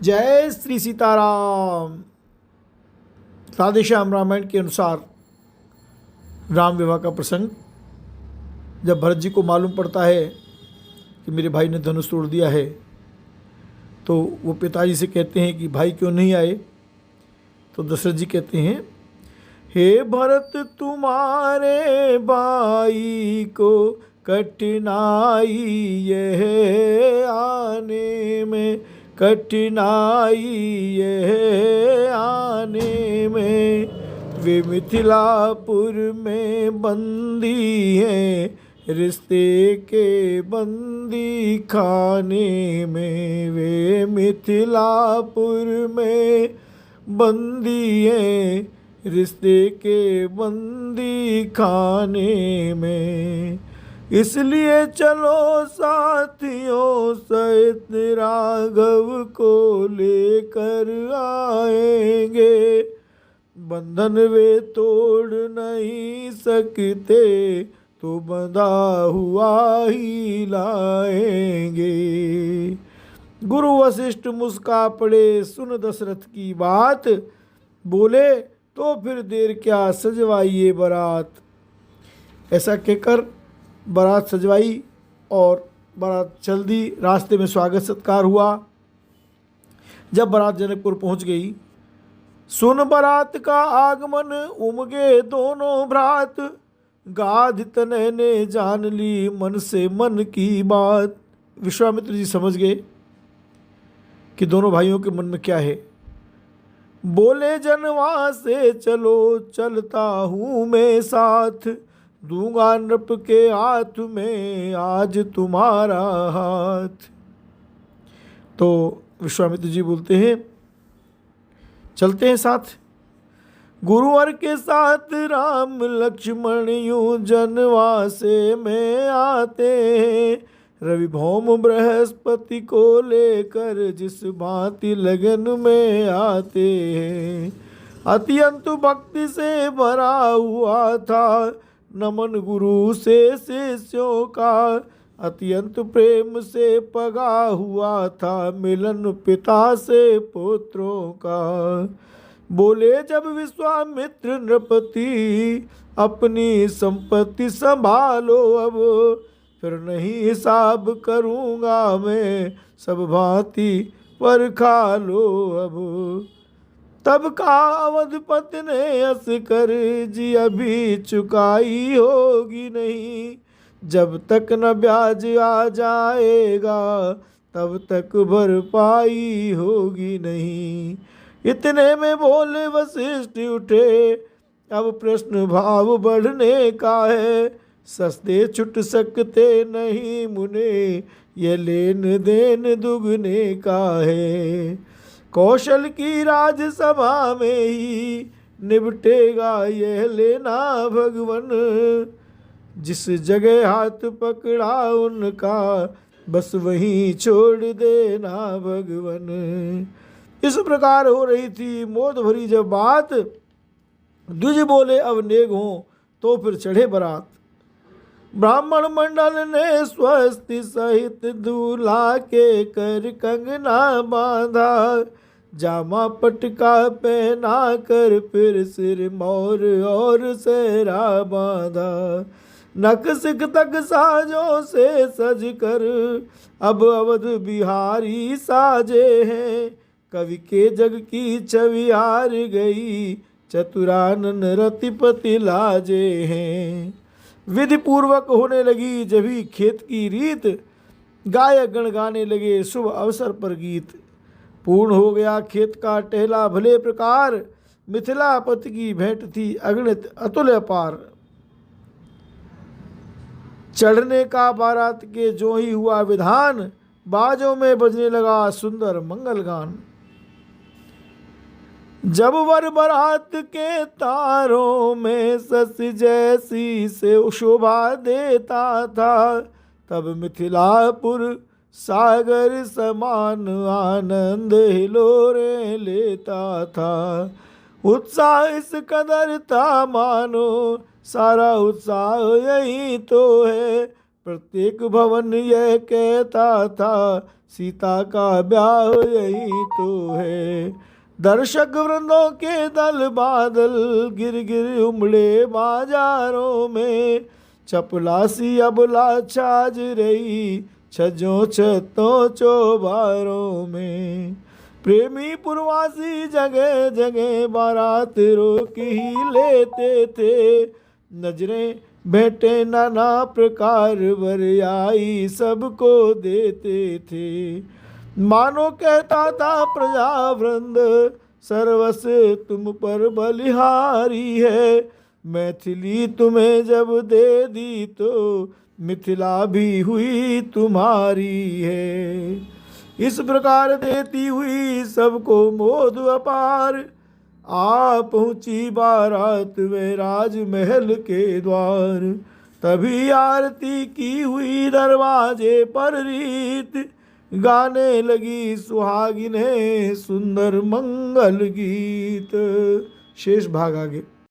जय श्री सीताराम। राधेश्याम रामायण के अनुसार राम विवाह का प्रसंग जब भरत जी को मालूम पड़ता है कि मेरे भाई ने धनुष तोड़ दिया है, तो वो पिताजी से कहते हैं कि भाई क्यों नहीं आए। तो दशरथ जी कहते हैं, हे भरत तुम्हारे भाई को कठिनाई यह आने में, कठिनाई यह आने में। वे मिथिलापुर में बंदी हैं, रिश्ते के बंदी खाने में। वे मिथिलापुर में बंदी हैं, रिश्ते के बंदी खाने में। इसलिए चलो साथियों सहित राघव को लेकर आएंगे। बंधन वे तोड़ नहीं सकते, तो बंधा हुआ ही लाएंगे। गुरु वशिष्ठ मुस्का पड़े सुन दशरथ की बात, बोले तो फिर देर क्या सजवाइए बारात। ऐसा कहकर बारात सजवाई और बारात चल दी। रास्ते में स्वागत सत्कार हुआ। जब बारात जनकपुर पहुंच गई, सुन बारात का आगमन उमगे दोनों भ्रात। गाध तनय ने जान ली मन से मन की बात। विश्वामित्र जी समझ गए कि दोनों भाइयों के मन में क्या है। बोले जनवा से चलो चलता हूँ मैं साथ, दूंगा नृप के हाथ में आज तुम्हारा हाथ। तो विश्वामित्र जी बोलते हैं, चलते हैं साथ। गुरुवर के साथ राम लक्ष्मण यूं जनवासे में आते हैं। रवि भौम बृहस्पति को लेकर जिस भांति लगन में आते हैं। अत्यंत भक्ति से भरा हुआ था नमन गुरु से शिष्यों का। अत्यंत प्रेम से पगा हुआ था मिलन पिता से पुत्रों का। बोले जब विश्वामित्र नृपति अपनी संपत्ति संभालो अब, फिर नहीं हिसाब करूँगा मैं सब भांति पर खा लो अब। तब का अवधपति ने हंस कर जी अभी चुकाई होगी नहीं। जब तक न ब्याज आ जाएगा तब तक भरपाई होगी नहीं। इतने में बोले वशिष्ठ उठे, अब प्रश्न भाव बढ़ने का है। सस्ते छुट सकते नहीं मुने, ये लेन देन दुगने का है। कौशल की राजसभा में ही निपटेगा यह लेना भगवन। जिस जगह हाथ पकड़ा उनका बस वहीं छोड़ देना भगवन। इस प्रकार हो रही थी मोद भरी जब बात, द्विज बोले अब नेग हो तो फिर चढ़े बारात। ब्राह्मण मंडल ने स्वस्ति सहित दूल्हा के कर कंगना बांधा। जामा पटका पहना कर फिर सिर मोर और सेहरा बांधा। नक सिख तक साजों से सज कर अब अवध बिहारी साजे हैं। कवि के जग की छवि हार गई, चतुरानन रतिपति लाजे हैं। विधि पूर्वक होने लगी जभी खेत की रीत, गायक गण गाने लगे शुभ अवसर पर गीत। पूर्ण हो गया खेत का टहला भले प्रकार, मिथिलापति की भेंट थी अगणित अतुल्य अपार। चढ़ने का बारात के जो ही हुआ विधान, बाजों में बजने लगा सुंदर मंगल गान। जब वर बारात के तारों में सस जैसी से शोभा देता था, तब मिथिलापुर सागर समान आनंद हिलोरे लेता था। उत्साह इस कदर था मानो सारा उत्साह यही तो है। प्रत्येक भवन यह कहता था, सीता का ब्याह यही तो है। दर्शक वृंदों के दल बादल गिर गिर उमड़े बाजारों में, चपलासी अबला छाज रही छजों छतों चौबारों में। प्रेमी पुरवासी जगह जगह बारात रोक ही लेते थे, नजरें भेंटे नाना प्रकार वरयाई सबको देते थे। मानो कहता था प्रजा वृंद, सर्वस तुम पर बलिहारी है, मैथिली तुम्हें जब दे दी तो मिथिला भी हुई तुम्हारी है। इस प्रकार देती हुई सबको मोद अपार, आ पहुँची बारात वे राजमहल के द्वार। तभी आरती की हुई दरवाजे पर रीत, गाने लगी सुहागिनें सुंदर मंगल गीत। शेष भाग आगे।